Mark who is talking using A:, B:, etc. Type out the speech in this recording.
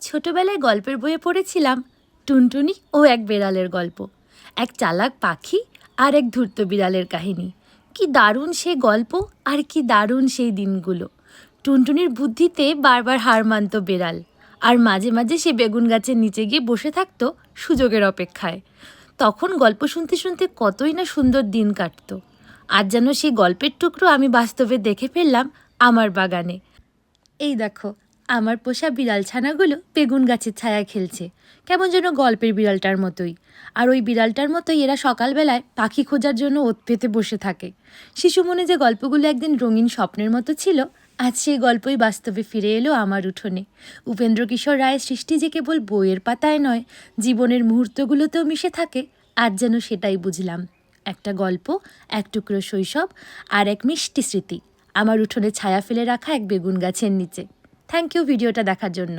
A: ছোটবেলায় গল্পের বইয়ে পড়েছিলাম টুনটুনি ও এক বেড়ালের গল্প। এক চালাক পাখি আর এক ধূর্ত বিড়ালের কাহিনী। কি দারুণ সেই গল্প, আর কি দারুণ সেই দিনগুলো। টুনটুনির বুদ্ধিতে বারবার হার মানত বেড়াল, আর মাঝে মাঝে সে বেগুন গাছের নিচে গিয়ে বসে থাকতো সুযোগের অপেক্ষায়। তখন গল্প শুনতে শুনতে কতই না সুন্দর দিন কাটতো। আজ যেন সেই গল্পের টুকরো আমি বাস্তবে দেখে ফেললাম আমার বাগানে। এই দেখো, আমার পোষা বিড়াল ছানাগুলো বেগুন গাছের ছায়ায় খেলছে, কেমন যেন গল্পের বিড়ালটার মতোই। আর ওই বিড়ালটার মতোই এরা সকালবেলায় পাখি খোঁজার জন্য ওত পেতে বসে থাকে। শিশু মনে যে গল্পগুলো একদিন রঙিন স্বপ্নের মতো ছিল, আজ সেই গল্পই বাস্তবে ফিরে এলো আমার উঠোনে। উপেন্দ্র কিশোর রায়ের সৃষ্টি যে কেবল বইয়ের পাতায় নয়, জীবনের মুহূর্তগুলোতেও মিশে থাকে। আজ যেন সেটাই বুঝলাম। একটা গল্প, এক টুকরো শৈশব, আর এক মিষ্টি স্মৃতি আমার উঠোনে ছায়া ফেলে রাখা এক বেগুন গাছের নিচে। থ্যাংক ইউ ভিডিওটা দেখার জন্য।